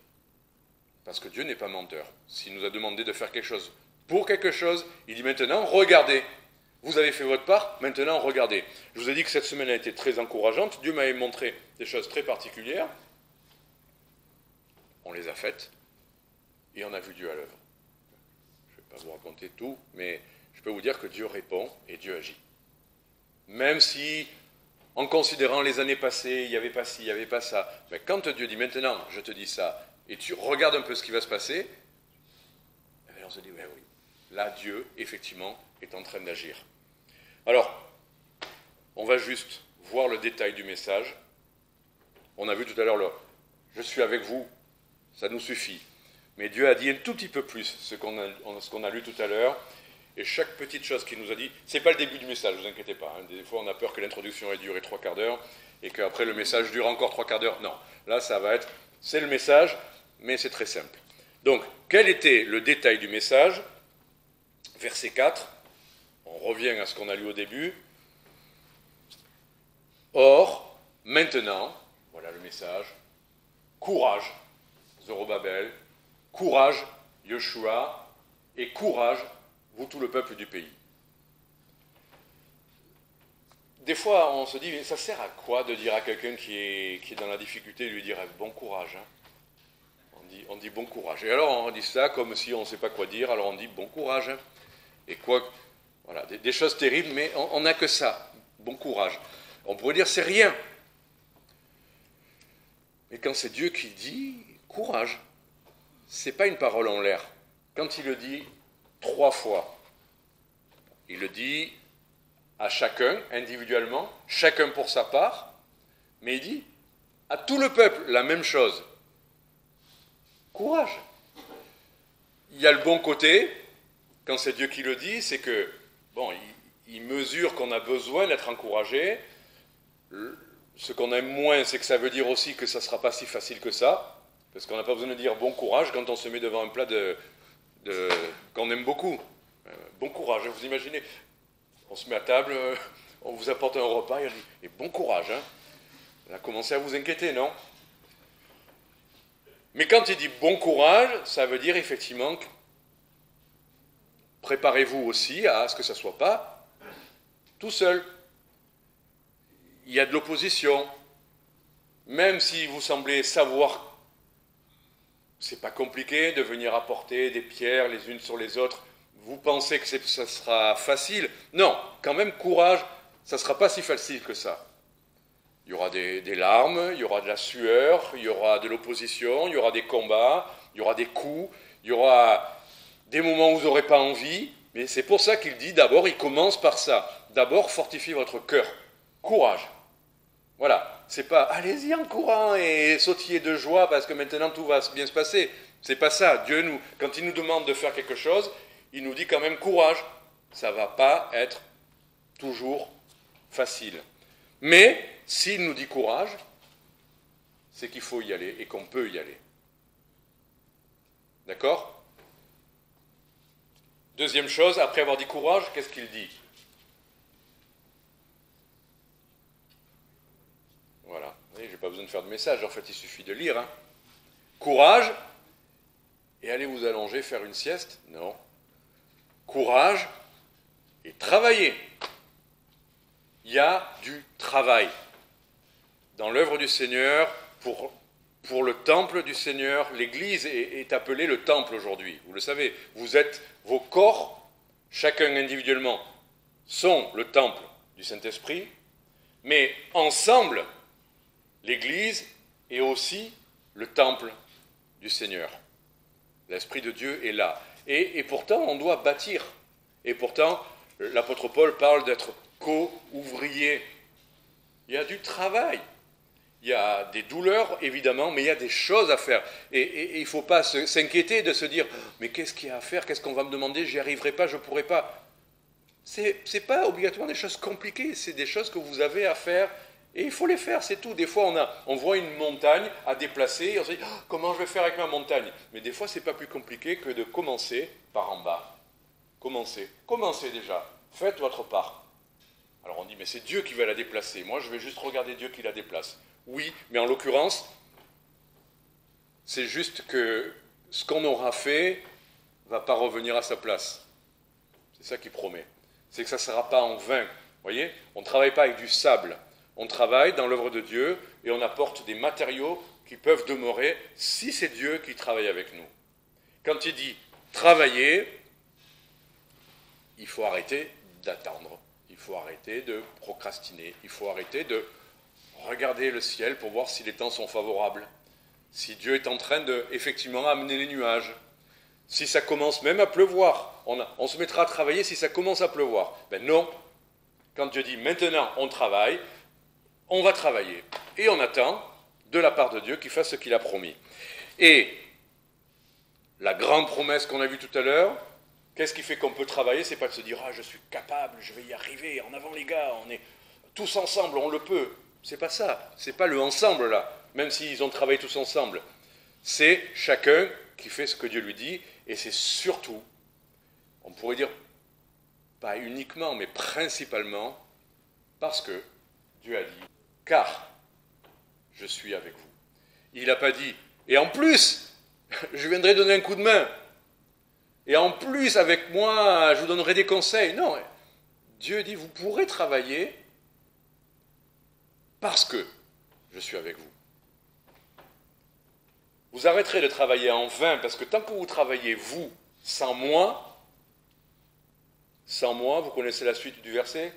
Parce que Dieu n'est pas menteur. S'il nous a demandé de faire quelque chose pour quelque chose, il dit maintenant, regardez. Vous avez fait votre part, maintenant regardez. Je vous ai dit que cette semaine a été très encourageante. Dieu m'avait montré des choses très particulières. On les a faites et on a vu Dieu à l'œuvre. Je ne vais pas vous raconter tout, mais je peux vous dire que Dieu répond et Dieu agit. Même si, en considérant les années passées, il n'y avait pas ci, il n'y avait pas ça, mais quand Dieu dit maintenant, je te dis ça, et tu regardes un peu ce qui va se passer, on se dit, oui, là Dieu, effectivement, est en train d'agir. Alors, on va juste voir le détail du message. On a vu tout à l'heure le « je suis avec vous », ça nous suffit. Mais Dieu a dit un tout petit peu plus ce qu'on a lu tout à l'heure, et chaque petite chose qu'il nous a dit, ce n'est pas le début du message, ne vous inquiétez pas. Hein. Des fois, on a peur que l'introduction ait duré 3/4 d'heure, et qu'après le message dure encore 3/4 d'heure. Non, là, ça va être, c'est le message, mais c'est très simple. Donc, quel était le détail du message? Verset 4, on revient à ce qu'on a lu au début. Or, maintenant, voilà le message, courage, Zorobabel, courage, Yoshua, et courage, vous tout le peuple du pays. Des fois, on se dit, mais ça sert à quoi de dire à quelqu'un qui est dans la difficulté, lui dire bon courage, hein? On dit bon courage. Et alors on dit ça comme si on ne sait pas quoi dire, alors on dit bon courage. Hein? Et quoi, voilà, des choses terribles, mais on n'a que ça, bon courage. On pourrait dire c'est rien. Mais quand c'est Dieu qui dit courage, c'est pas une parole en l'air. Quand il le dit 3 fois, il le dit à chacun, individuellement, chacun pour sa part, mais il dit à tout le peuple la même chose. Courage. Il y a le bon côté, quand c'est Dieu qui le dit, c'est que, bon, il mesure qu'on a besoin d'être encouragé. Ce qu'on aime moins, c'est que ça veut dire aussi que ça ne sera pas si facile que ça, parce qu'on n'a pas besoin de dire bon courage quand on se met devant un plat qu'on aime beaucoup. Bon courage, vous imaginez, on se met à table, on vous apporte un repas, et on dit et bon courage, hein. On a commencé à vous inquiéter, non? Mais quand il dit bon courage, ça veut dire effectivement que préparez-vous aussi à ce que ça ne soit pas tout seul. Il y a de l'opposition. Même si vous semblez savoir, c'est pas compliqué de venir apporter des pierres les unes sur les autres, vous pensez que ça sera facile. Non, quand même courage, ça ne sera pas si facile que ça. Il y aura des larmes, il y aura de la sueur, il y aura de l'opposition, il y aura des combats, il y aura des coups, il y aura des moments où vous n'aurez pas envie, mais c'est pour ça qu'il dit d'abord, il commence par ça. D'abord, fortifiez votre cœur. Courage. Voilà. C'est pas, allez-y en courant et sautillez de joie parce que maintenant tout va bien se passer. C'est pas ça. Dieu, quand il nous demande de faire quelque chose, il nous dit quand même courage. Ça ne va pas être toujours facile. Mais, s'il nous dit courage, c'est qu'il faut y aller et qu'on peut y aller. D'accord? Deuxième chose, après avoir dit courage, qu'est-ce qu'il dit? Voilà. Vous voyez, je n'ai pas besoin de faire de message, en fait, il suffit de lire. Hein. Courage, et allez vous allonger, faire une sieste? Non. Courage, et travailler. Il y a du travail dans l'œuvre du Seigneur pour pour le temple du Seigneur. L'Église est appelée le temple aujourd'hui. Vous le savez, vous êtes, vos corps, chacun individuellement, sont le temple du Saint-Esprit, mais ensemble, l'Église est aussi le temple du Seigneur. L'Esprit de Dieu est là. Et pourtant, on doit bâtir. Et pourtant, l'apôtre Paul parle d'être co-ouvrier. Il y a du travail. Il y a des douleurs, évidemment, mais il y a des choses à faire. Et il ne faut pas s'inquiéter de se dire « Mais qu'est-ce qu'il y a à faire? Qu'est-ce qu'on va me demander? J'y arriverai pas, je ne pourrai pas. » Ce n'est pas obligatoirement des choses compliquées, c'est des choses que vous avez à faire. Et il faut les faire, c'est tout. Des fois, on voit une montagne à déplacer, et on se dit oh, « Comment je vais faire avec ma montagne ?» Mais des fois, ce n'est pas plus compliqué que de commencer par en bas. Commencez déjà. Faites votre part. Alors on dit « Mais c'est Dieu qui va la déplacer. Moi, je vais juste regarder Dieu qui la déplace. » Oui, mais en l'occurrence, c'est juste que ce qu'on aura fait ne va pas revenir à sa place. C'est ça qu'il promet. C'est que ça ne sera pas en vain. Vous voyez, on ne travaille pas avec du sable. On travaille dans l'œuvre de Dieu et on apporte des matériaux qui peuvent demeurer si c'est Dieu qui travaille avec nous. Quand il dit travailler, il faut arrêter d'attendre. Il faut arrêter de procrastiner. Il faut arrêter de regarder le ciel pour voir si les temps sont favorables. Si Dieu est en train de, effectivement, amener les nuages. Si ça commence même à pleuvoir, on se mettra à travailler si ça commence à pleuvoir. Ben non. Quand Dieu dit maintenant on travaille, on va travailler. Et on attend de la part de Dieu qu'il fasse ce qu'il a promis. Et la grande promesse qu'on a vue tout à l'heure, qu'est-ce qui fait qu'on peut travailler? C'est pas de se dire ah je suis capable, je vais y arriver, en avant les gars, on est tous ensemble, on le peut. C'est pas ça, c'est pas le ensemble là, même s'ils ont travaillé tous ensemble. C'est chacun qui fait ce que Dieu lui dit, et c'est surtout, on pourrait dire, pas uniquement, mais principalement, parce que Dieu a dit, car je suis avec vous. Il n'a pas dit, et en plus, je viendrai donner un coup de main, et en plus, avec moi, je vous donnerai des conseils. Non, Dieu dit, vous pourrez travailler parce que je suis avec vous. Vous arrêterez de travailler en vain, parce que tant que vous travaillez, vous, sans moi, vous connaissez la suite du verset,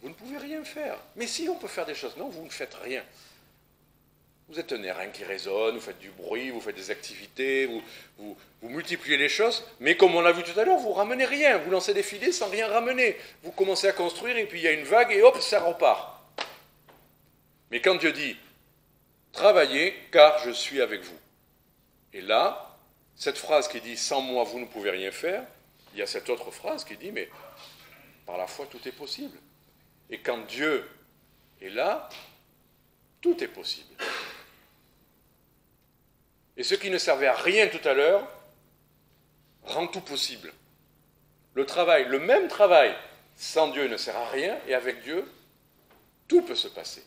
vous ne pouvez rien faire. Mais si, on peut faire des choses. Non, vous ne faites rien. Vous êtes un airain qui résonne, vous faites du bruit, vous faites des activités, vous multipliez les choses, mais comme on l'a vu tout à l'heure, vous ramenez rien, vous lancez des filets sans rien ramener. Vous commencez à construire et puis il y a une vague et hop, ça repart. Mais quand Dieu dit « Travaillez, car je suis avec vous », et là, cette phrase qui dit « Sans moi, vous ne pouvez rien faire », il y a cette autre phrase qui dit « Mais par la foi, tout est possible ». Et quand Dieu est là, tout est possible. Et ce qui ne servait à rien tout à l'heure rend tout possible. Le travail, le même travail, sans Dieu ne sert à rien, et avec Dieu, tout peut se passer.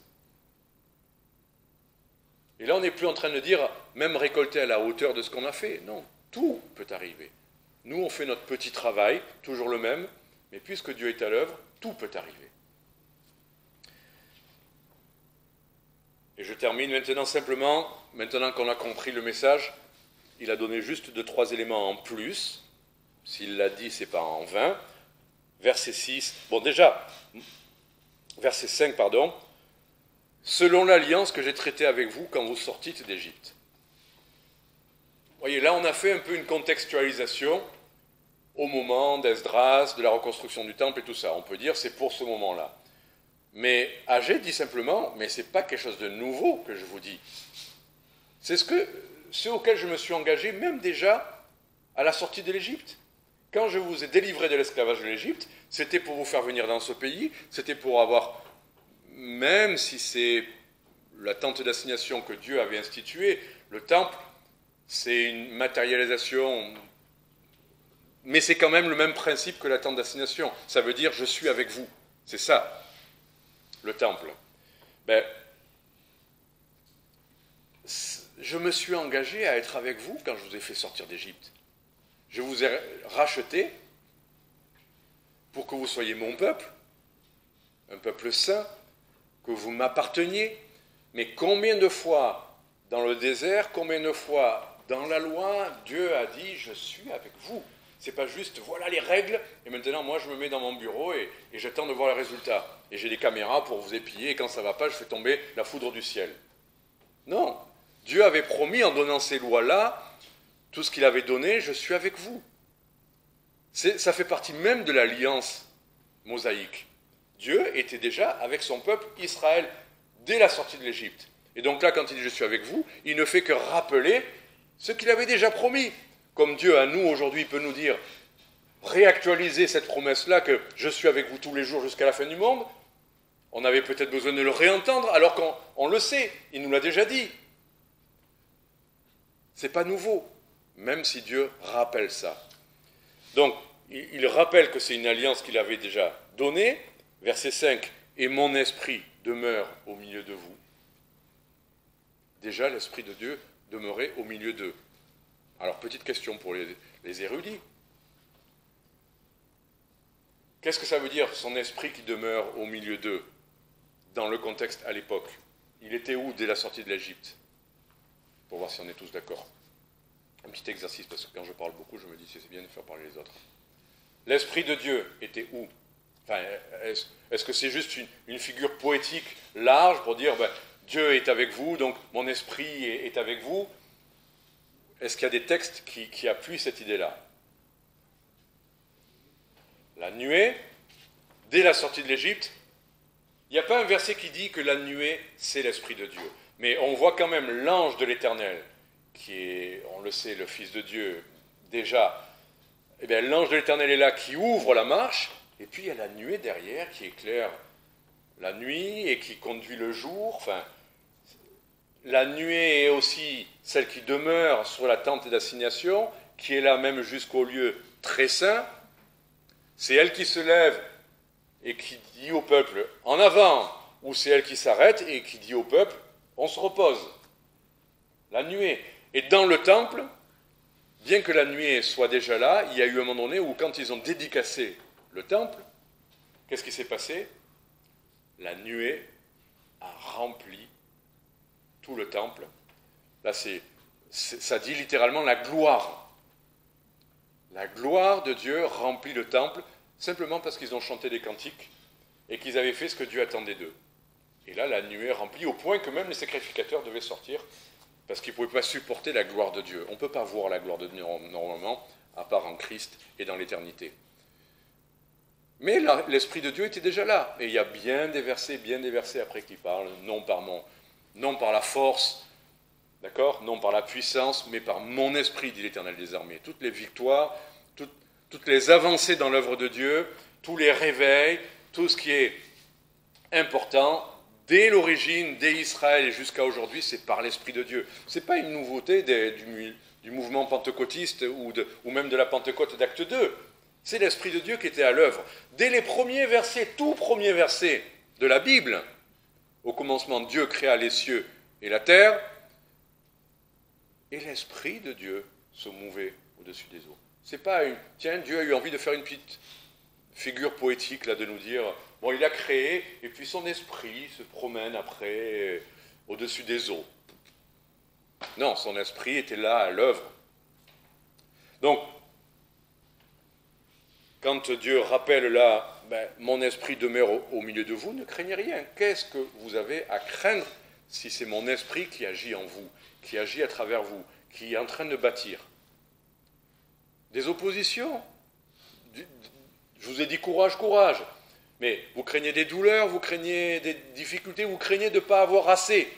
Et là, on n'est plus en train de dire, même récolter à la hauteur de ce qu'on a fait. Non, tout peut arriver. Nous, on fait notre petit travail, toujours le même, mais puisque Dieu est à l'œuvre, tout peut arriver. Et je termine maintenant simplement, maintenant qu'on a compris le message, il a donné juste 2-3 éléments en plus. S'il l'a dit, c'est pas en vain. Verset 6, bon déjà, verset 5, pardon. Selon l'alliance que j'ai traitée avec vous quand vous sortîtes d'Égypte. Vous voyez, là on a fait un peu une contextualisation au moment d'Esdras, de la reconstruction du temple et tout ça. On peut dire c'est pour ce moment-là. Mais Agé dit simplement, mais ce n'est pas quelque chose de nouveau que je vous dis. C'est ce auquel je me suis engagé même déjà à la sortie de l'Égypte. Quand je vous ai délivré de l'esclavage de l'Égypte, c'était pour vous faire venir dans ce pays, c'était pour avoir, même si c'est la tente d'assignation que Dieu avait instituée, le temple, c'est une matérialisation, mais c'est quand même le même principe que la tente d'assignation. Ça veut dire, je suis avec vous. C'est ça. Le temple. Ben, je me suis engagé à être avec vous quand je vous ai fait sortir d'Égypte. Je vous ai racheté pour que vous soyez mon peuple, un peuple saint, que vous m'apparteniez, Mais combien de fois dans le désert, combien de fois dans la loi, Dieu a dit « je suis avec vous ». C'est pas juste « voilà les règles et maintenant moi je me mets dans mon bureau et j'attends de voir le résultat. Et j'ai des caméras pour vous épier et quand ça va pas, je fais tomber la foudre du ciel ». Non, Dieu avait promis en donnant ces lois-là, tout ce qu'il avait donné, je suis avec vous. Ça fait partie même de l'alliance mosaïque. Dieu était déjà avec son peuple Israël dès la sortie de l'Égypte. Et donc là, quand il dit « je suis avec vous », il ne fait que rappeler ce qu'il avait déjà promis. Comme Dieu à nous aujourd'hui peut nous dire, réactualiser cette promesse-là que « je suis avec vous tous les jours jusqu'à la fin du monde », on avait peut-être besoin de le réentendre alors qu'on le sait, il nous l'a déjà dit. C'est pas nouveau, même si Dieu rappelle ça. Donc, il rappelle que c'est une alliance qu'il avait déjà donnée. Verset 5, « Et mon esprit demeure au milieu de vous. » Déjà, l'esprit de Dieu demeurait au milieu d'eux. Alors, petite question pour les érudits. Qu'est-ce que ça veut dire, son esprit qui demeure au milieu d'eux, dans le contexte à l'époque? Il était où dès la sortie de l'Égypte? Pour voir si on est tous d'accord. Un petit exercice, parce que quand je parle beaucoup, je me dis si c'est bien de faire parler les autres. L'esprit de Dieu était où? Enfin, est-ce que c'est juste une figure poétique large pour dire Dieu est avec vous, donc mon esprit est avec vous? Est-ce qu'il y a des textes qui appuient cette idée-là? La nuée, dès la sortie de l'Égypte, il n'y a pas un verset qui dit que la nuée, c'est l'Esprit de Dieu. Mais on voit quand même l'ange de l'Éternel, qui est, on le sait, le Fils de Dieu, déjà. Eh bien, l'ange de l'Éternel est là, qui ouvre la marche, et puis il y a la nuée derrière, qui éclaire la nuit et qui conduit le jour. Enfin, la nuée est aussi celle qui demeure sur la tente d'assignation, qui est là même jusqu'au lieu très saint. C'est elle qui se lève et qui dit au peuple « en avant », ou c'est elle qui s'arrête et qui dit au peuple « on se repose ». La nuée. Et dans le temple, bien que la nuée soit déjà là, il y a eu un moment donné où quand ils ont dédicacé le temple, qu'est-ce qui s'est passé? La nuée a rempli tout le temple. Là, ça dit littéralement la gloire. La gloire de Dieu remplit le temple, simplement parce qu'ils ont chanté des cantiques et qu'ils avaient fait ce que Dieu attendait d'eux. Et là, la nuée remplit au point que même les sacrificateurs devaient sortir parce qu'ils ne pouvaient pas supporter la gloire de Dieu. On ne peut pas voir la gloire de Dieu normalement, à part en Christ et dans l'éternité. Mais l'Esprit de Dieu était déjà là. Et il y a bien des versets après qui parlent, non par la force, d'accord, non par la puissance, mais par mon esprit, dit l'Éternel des armées. Toutes les victoires, toutes les avancées dans l'œuvre de Dieu, tous les réveils, tout ce qui est important, dès l'origine, dès Israël et jusqu'à aujourd'hui, c'est par l'Esprit de Dieu. Ce n'est pas une nouveauté du mouvement pentecôtiste ou même de la Pentecôte d'Acte 2. C'est l'Esprit de Dieu qui était à l'œuvre. Dès les premiers versets, tout premiers versets de la Bible, au commencement, Dieu créa les cieux et la terre, et l'Esprit de Dieu se mouvait au-dessus des eaux. C'est pas tiens, Dieu a eu envie de faire une petite figure poétique, là, de nous dire, bon, il a créé, et puis son esprit se promène après au-dessus des eaux. Non, son esprit était là, à l'œuvre. Donc, quand Dieu rappelle là, mon esprit demeure au milieu de vous, ne craignez rien. Qu'est-ce que vous avez à craindre si c'est mon esprit qui agit en vous, qui agit à travers vous, qui est en train de bâtir? Des oppositions. Je vous ai dit courage, courage. Mais vous craignez des douleurs, vous craignez des difficultés, vous craignez de ne pas avoir assez.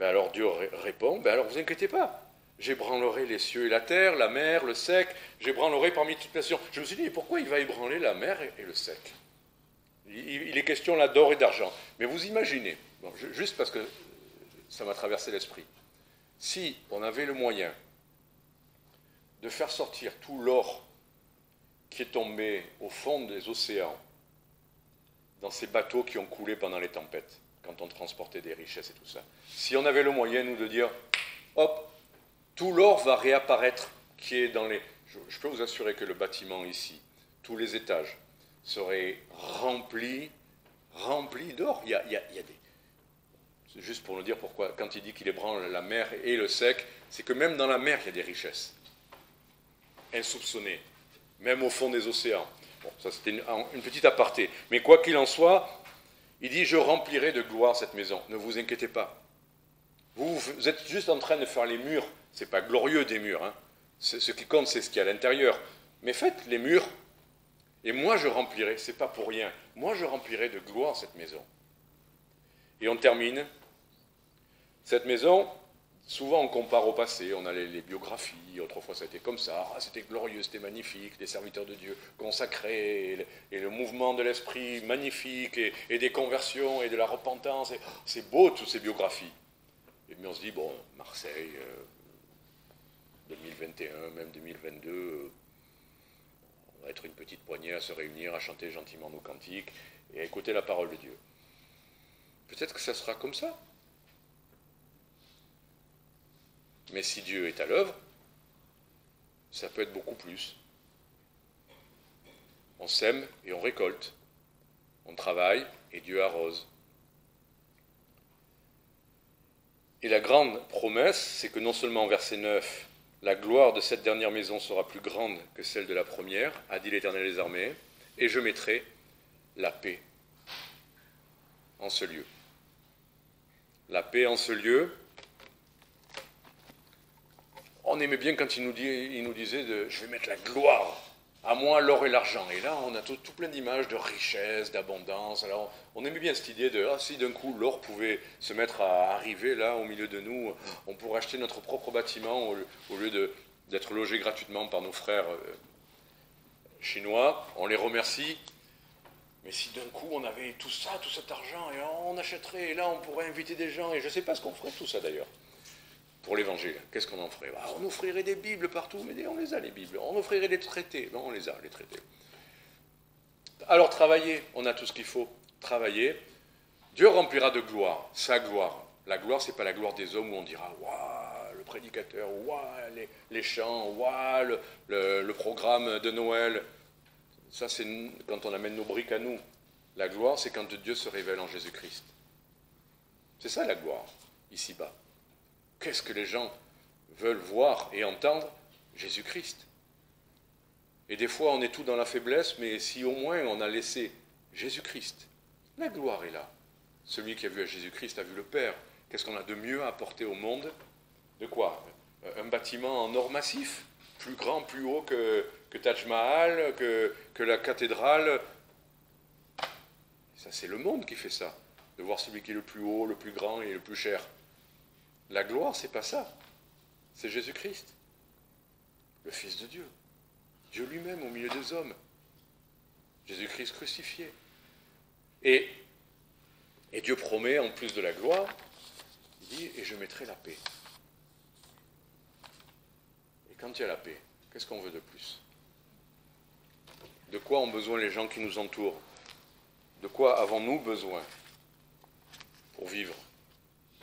Alors Dieu répond, alors vous inquiétez pas. J'ébranlerai les cieux et la terre, la mer, le sec, j'ébranlerai parmi toutes les nations. Je me suis dit, pourquoi il va ébranler la mer et le sec? Il est question là d'or et d'argent. Mais vous imaginez, juste parce que ça m'a traversé l'esprit, si on avait le moyen de faire sortir tout l'or qui est tombé au fond des océans, dans ces bateaux qui ont coulé pendant les tempêtes, quand on transportait des richesses et tout ça, si on avait le moyen, nous, de dire, hop, tout l'or va réapparaître, qui est dans les... Je peux vous assurer que le bâtiment ici, tous les étages, seraient remplis d'or. Il y a C'est juste pour nous dire pourquoi, quand il dit qu'il ébranle la mer et le sec, c'est que même dans la mer, il y a des richesses insoupçonnées, même au fond des océans. Bon, ça c'était une petite aparté. Mais quoi qu'il en soit, il dit, je remplirai de gloire cette maison. Ne vous inquiétez pas. Vous êtes juste en train de faire les murs. Ce n'est pas glorieux des murs. Hein. Ce qui compte, c'est ce qu'il y a à l'intérieur. Mais faites les murs, et moi je remplirai, c'est pas pour rien, moi je remplirai de gloire cette maison. Et on termine. Cette maison, souvent on compare au passé, on a les biographies, autrefois ça a été comme ça, c'était glorieux, c'était magnifique, les serviteurs de Dieu consacrés, et le mouvement de l'esprit magnifique, et des conversions, et de la repentance, c'est beau toutes ces biographies. Et bien on se dit, bon, Marseille, 2021, même 2022, on va être une petite poignée à se réunir, à chanter gentiment nos cantiques, et à écouter la parole de Dieu. Peut-être que ça sera comme ça. Mais si Dieu est à l'œuvre, ça peut être beaucoup plus. On sème et on récolte. On travaille et Dieu arrose. Et la grande promesse, c'est que non seulement, verset 9, la gloire de cette dernière maison sera plus grande que celle de la première, a dit l'Éternel des armées, et je mettrai la paix en ce lieu. La paix en ce lieu. On aimait bien quand il nous disait je vais mettre la gloire, à moi l'or et l'argent. Et là, on a tout plein d'images de richesse, d'abondance. Alors, on aimait bien cette idée de si d'un coup l'or pouvait se mettre à arriver là au milieu de nous, on pourrait acheter notre propre bâtiment au lieu d'être logé gratuitement par nos frères chinois. On les remercie. Mais si d'un coup on avait tout ça, tout cet argent, et on achèterait, et là on pourrait inviter des gens, et je ne sais pas ce qu'on ferait tout ça d'ailleurs. Pour l'évangile, qu'est-ce qu'on en ferait? On offrirait des Bibles partout, mais on les a les Bibles. On offrirait des traités, non, on les a les traités. Alors travaillez, on a tout ce qu'il faut. Travailler. Dieu remplira de gloire, sa gloire. La gloire, ce n'est pas la gloire des hommes où on dira waouh, le prédicateur, waouh, les chants, waouh, le programme de Noël. Ça, c'est quand on amène nos briques à nous. La gloire, c'est quand Dieu se révèle en Jésus-Christ. C'est ça la gloire, ici-bas. Qu'est-ce que les gens veulent voir et entendre? Jésus-Christ. Et des fois, on est tout dans la faiblesse, mais si au moins on a laissé Jésus-Christ, la gloire est là. Celui qui a vu à Jésus-Christ a vu le Père. Qu'est-ce qu'on a de mieux à apporter au monde? De quoi? Un bâtiment en or massif, plus grand, plus haut que Taj Mahal, que la cathédrale. Ça, c'est le monde qui fait ça, de voir celui qui est le plus haut, le plus grand et le plus cher. La gloire, c'est pas ça. C'est Jésus-Christ, le Fils de Dieu. Dieu lui-même au milieu des hommes. Jésus-Christ crucifié. Et Dieu promet, en plus de la gloire, il dit, et je mettrai la paix. Et quand il y a la paix, qu'est-ce qu'on veut de plus? De quoi ont besoin les gens qui nous entourent? De quoi avons-nous besoin pour vivre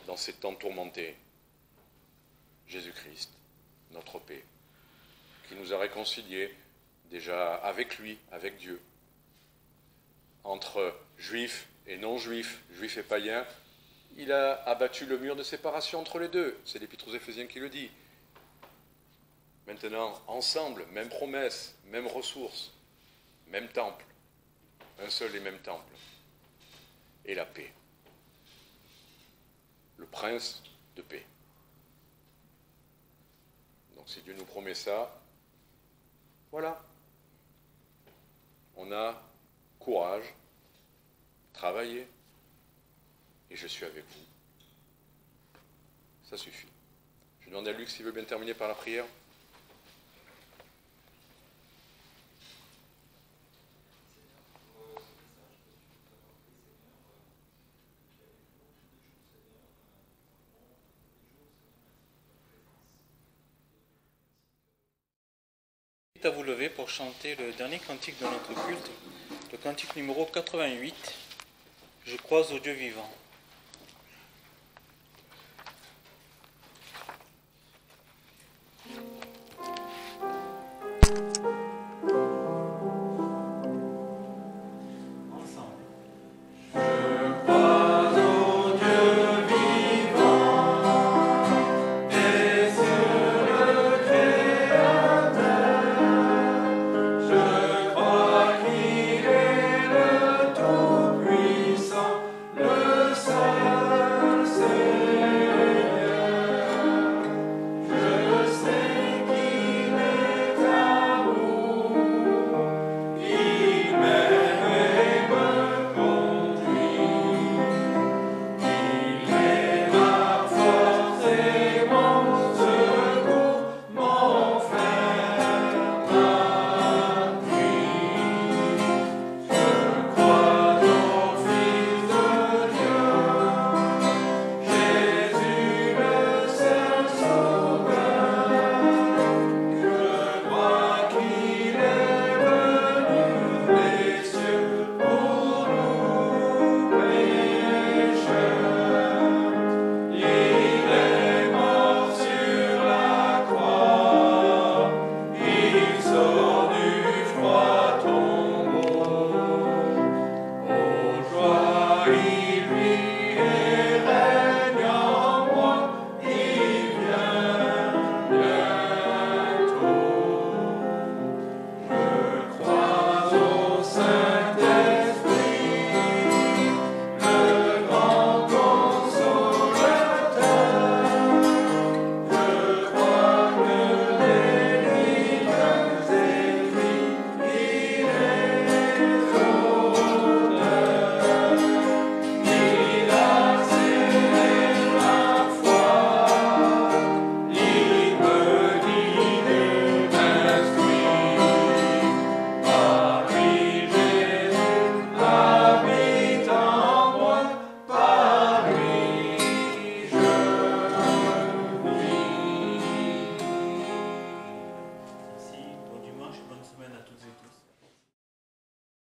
dans ces temps tourmentés? Jésus-Christ, notre paix, qui nous a réconciliés déjà avec lui, avec Dieu, entre juifs et non-juifs, juifs et païens. Il a abattu le mur de séparation entre les deux. C'est l'Épître aux Éphésiens qui le dit. Maintenant, ensemble, même promesse, même ressources, même temple, un seul et même temple, et la paix. Le prince de paix. Donc si Dieu nous promet ça, voilà. On a courage, travaillez, et je suis avec vous. Ça suffit. Je demande à Luc s'il veut bien terminer par la prière.
À vous lever pour chanter le dernier cantique de notre culte, le cantique numéro 88, Je crois au Dieu vivant.